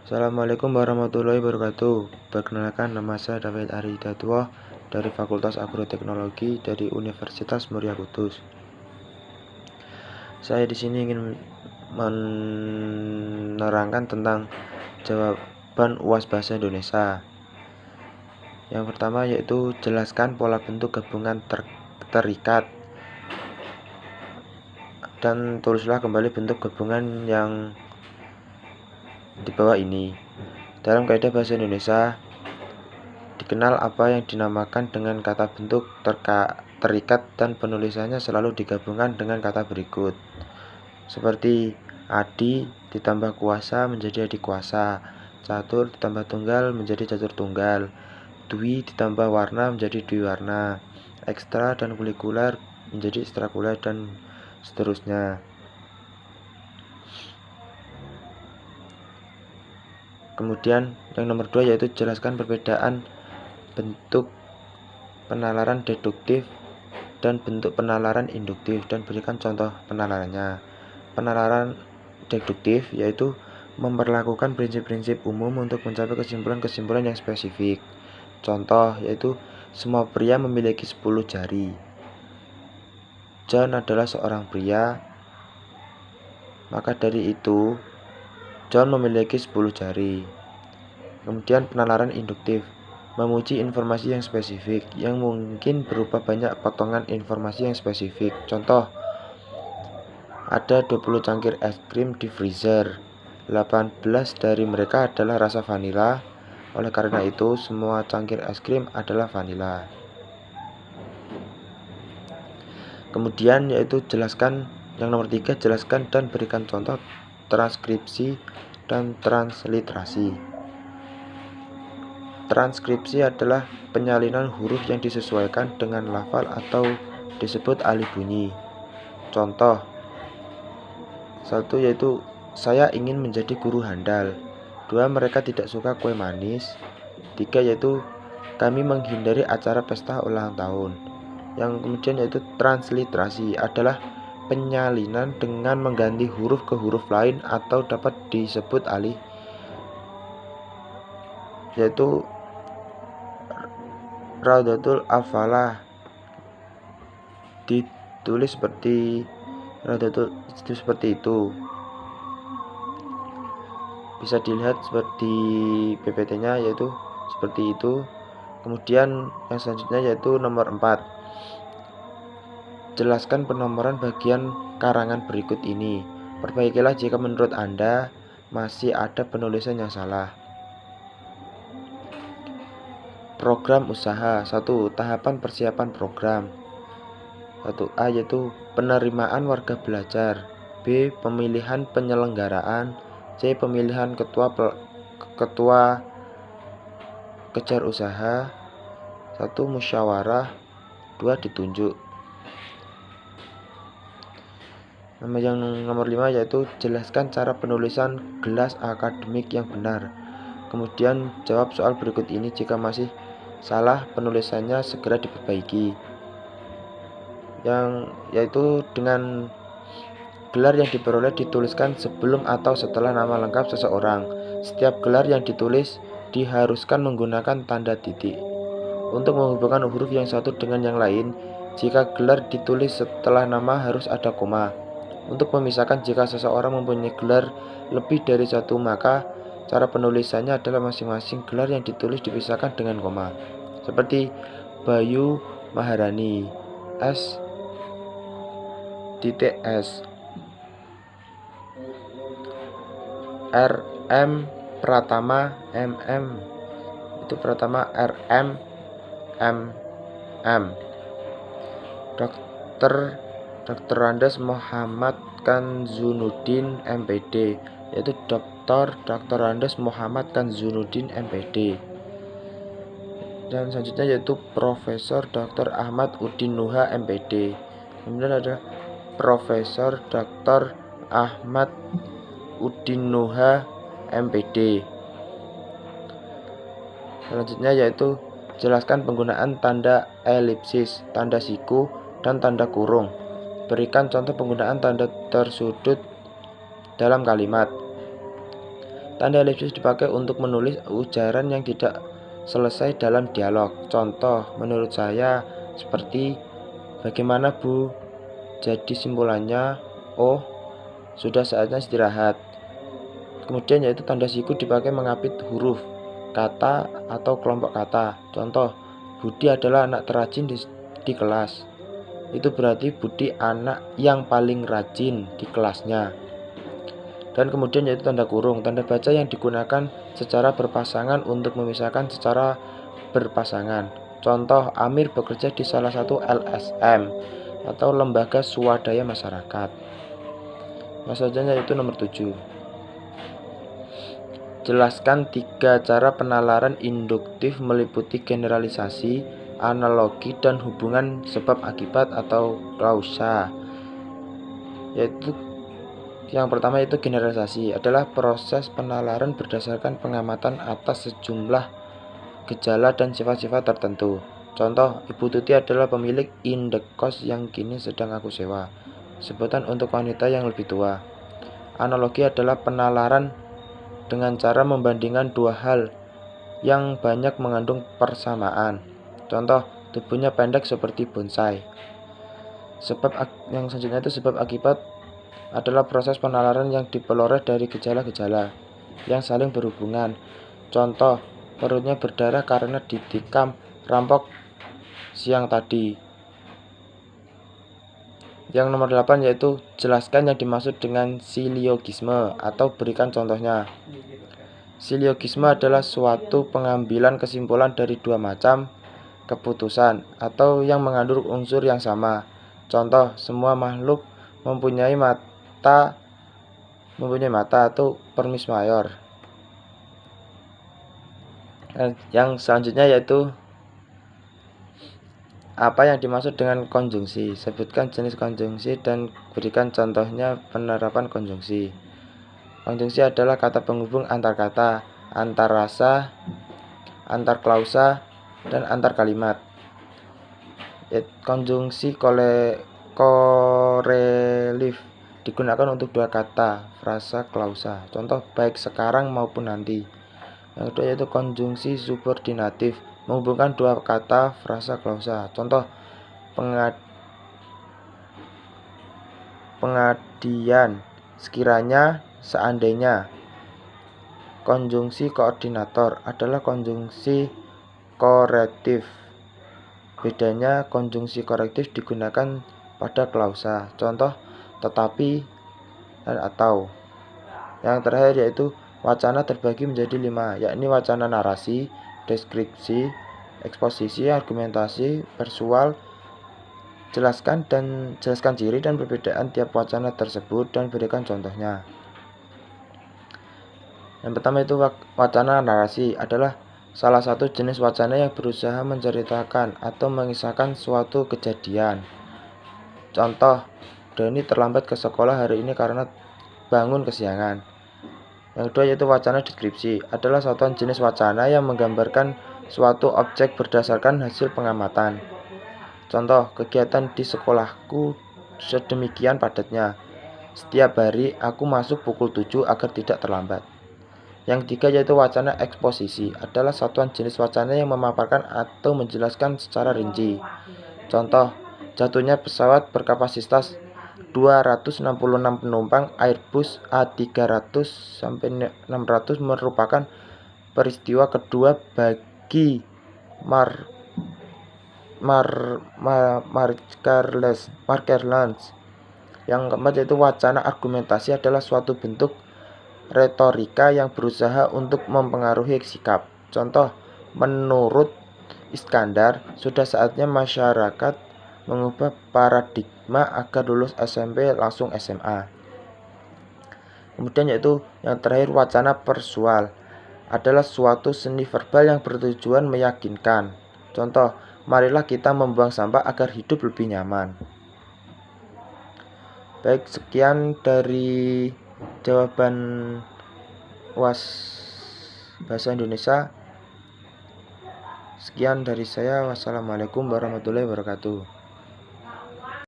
Assalamualaikum warahmatullahi wabarakatuh. Perkenalkan, nama saya David Ari Hidayatullah dari Fakultas Agroteknologi dari Universitas Muria Kudus. Saya di sini ingin menerangkan tentang jawaban UAS Bahasa Indonesia. Yang pertama yaitu jelaskan pola bentuk gabungan terikat dan tulislah kembali bentuk gabungan yang di bawah ini. Dalam kaidah bahasa Indonesia dikenal apa yang dinamakan dengan kata bentuk terikat dan penulisannya selalu digabungkan dengan kata berikut. Seperti adi ditambah kuasa menjadi adik kuasa, catur ditambah tunggal menjadi catur tunggal, dwi ditambah warna menjadi dwi warna, ekstra dan kulikuler menjadi ekstrakuler, dan seterusnya. Kemudian yang nomor 2 yaitu jelaskan perbedaan bentuk penalaran deduktif dan bentuk penalaran induktif dan berikan contoh penalarannya. Penalaran deduktif yaitu memperlakukan prinsip-prinsip umum untuk mencapai kesimpulan-kesimpulan yang spesifik. Contoh yaitu semua pria memiliki 10 jari. John adalah seorang pria, maka dari itu John memiliki 10 jari. Kemudian penalaran induktif, memuji informasi yang spesifik yang mungkin berupa banyak potongan informasi yang spesifik. Contoh, ada 20 cangkir es krim di freezer. 18 dari mereka adalah rasa vanila. Oleh karena itu, semua cangkir es krim adalah vanila. Kemudian yaitu jelaskan yang nomor 3, jelaskan dan berikan contoh transkripsi dan transliterasi. Transkripsi adalah penyalinan huruf yang disesuaikan dengan lafal atau disebut alih bunyi. Contoh 1 yaitu saya ingin menjadi guru handal. 2 mereka tidak suka kue manis. 3 yaitu kami menghindari acara pesta ulang tahun. Yang kemudian yaitu transliterasi adalah penyalinan dengan mengganti huruf ke huruf lain atau dapat disebut alih, yaitu Raudatul Afalah ditulis seperti Raudatul seperti itu. Bisa dilihat seperti PPT-nya yaitu seperti itu. Kemudian yang selanjutnya yaitu nomor 4. Jelaskan penomoran bagian karangan berikut ini. Perbaikilah jika menurut Anda masih ada penulisan yang salah. Program usaha 1. Tahapan persiapan program. 1A yaitu penerimaan warga belajar, B. Pemilihan penyelenggaraan, C. Pemilihan ketua kejar usaha, 1. Musyawarah, 2. Ditunjuk. Yang nomor 5 yaitu jelaskan cara penulisan gelas akademik yang benar. Kemudian jawab soal berikut ini. Jika masih salah penulisannya segera diperbaiki. Yaitu dengan gelar yang diperoleh dituliskan sebelum atau setelah nama lengkap seseorang. Setiap gelar yang ditulis diharuskan menggunakan tanda titik. Untuk menghubungkan huruf yang satu dengan yang lain, jika gelar ditulis setelah nama harus ada koma. Untuk memisahkan jika seseorang mempunyai gelar lebih dari satu, maka cara penulisannya adalah masing-masing gelar yang ditulis dipisahkan dengan koma. Seperti Bayu Maharani, S. RM Pratama, MM itu Pratama, RM MM. Dr. Andes Muhammad Kanzunuddin MPD, yaitu Dr. Andes Muhammad Kanzunuddin MPD. Dan selanjutnya yaitu Profesor Dr. Ahmad Udin Nuha MPD. Kemudian ada Profesor Dr. Ahmad Udin Nuha MPD. Selanjutnya yaitu jelaskan penggunaan tanda elipsis, tanda siku, dan tanda kurung. Berikan contoh penggunaan tanda tersudut dalam kalimat. Tanda elipsis dipakai untuk menulis ujaran yang tidak selesai dalam dialog. Contoh, menurut saya seperti, bagaimana Bu? Jadi simpulannya, oh, sudah saatnya istirahat. Kemudian yaitu tanda siku dipakai mengapit huruf, kata, atau kelompok kata. Contoh, Budi adalah anak terrajin di kelas. Itu berarti Budi anak yang paling rajin di kelasnya. Dan kemudian yaitu tanda kurung, tanda baca yang digunakan secara berpasangan untuk memisahkan secara berpasangan. Contoh, Amir bekerja di salah satu LSM atau lembaga swadaya masyarakat. Maksudnya yaitu nomor 7. Jelaskan 3 cara penalaran induktif meliputi generalisasi, analogi, dan hubungan sebab akibat atau klausa. Yaitu yang pertama itu generalisasi adalah proses penalaran berdasarkan pengamatan atas sejumlah gejala dan sifat-sifat tertentu. Contoh, Ibu Tuti adalah pemilik indekos yang kini sedang aku sewa. Sebutan untuk wanita yang lebih tua. Analogi adalah penalaran dengan cara membandingkan dua hal yang banyak mengandung persamaan. Contoh, tubuhnya pendek seperti bonsai. Yang selanjutnya itu sebab akibat adalah proses penalaran yang diperoleh dari gejala-gejala yang saling berhubungan. Contoh, perutnya berdarah karena ditikam rampok siang tadi. Yang nomor 8 yaitu jelaskan yang dimaksud dengan siliogisme atau berikan contohnya. Siliogisme adalah suatu pengambilan kesimpulan dari dua macam keputusan atau yang mengandung unsur yang sama. Contoh, semua makhluk mempunyai mata atau permis mayor. Yang selanjutnya yaitu apa yang dimaksud dengan konjungsi. Sebutkan jenis konjungsi dan berikan contohnya penerapan konjungsi. Konjungsi adalah kata penghubung antar kata, antar rasa, antar klausa, dan antar kalimat. Konjungsi korelif digunakan untuk dua kata, frasa, klausa. Contoh, baik sekarang maupun nanti. Yang kedua yaitu konjungsi subordinatif, menghubungkan dua kata, frasa, klausa. Contoh, pengadian, sekiranya, seandainya. Konjungsi koordinator adalah konjungsi korektif. Bedanya, konjungsi korektif digunakan pada klausa. Contoh, tetapi dan atau. Yang terakhir yaitu wacana terbagi menjadi 5, yakni wacana narasi, deskripsi, eksposisi, argumentasi, persual. Jelaskan ciri dan perbedaan tiap wacana tersebut dan berikan contohnya. Yang pertama itu wacana narasi adalah salah satu jenis wacana yang berusaha menceritakan atau mengisahkan suatu kejadian. Contoh, Doni terlambat ke sekolah hari ini karena bangun kesiangan. Yang kedua yaitu wacana deskripsi, adalah satuan jenis wacana yang menggambarkan suatu objek berdasarkan hasil pengamatan. Contoh, kegiatan di sekolahku sedemikian padatnya. Setiap hari aku masuk pukul 7 agar tidak terlambat. Yang ketiga yaitu wacana eksposisi, adalah satuan jenis wacana yang memaparkan atau menjelaskan secara rinci. Contoh, jatuhnya pesawat berkapasitas 266 penumpang Airbus A300-600 merupakan peristiwa kedua bagi Markerlans. Yang keempat yaitu wacana argumentasi, adalah suatu bentuk retorika yang berusaha untuk mempengaruhi sikap. Contoh, menurut Iskandar, sudah saatnya masyarakat mengubah paradigma agar lulus SMP langsung SMA. Kemudian yaitu yang terakhir wacana persual, adalah suatu seni verbal yang bertujuan meyakinkan. Contoh, marilah kita membuang sampah agar hidup lebih nyaman. Baik, sekian dari jawaban UAS Bahasa Indonesia. Sekian dari saya. Wassalamualaikum warahmatullahi wabarakatuh.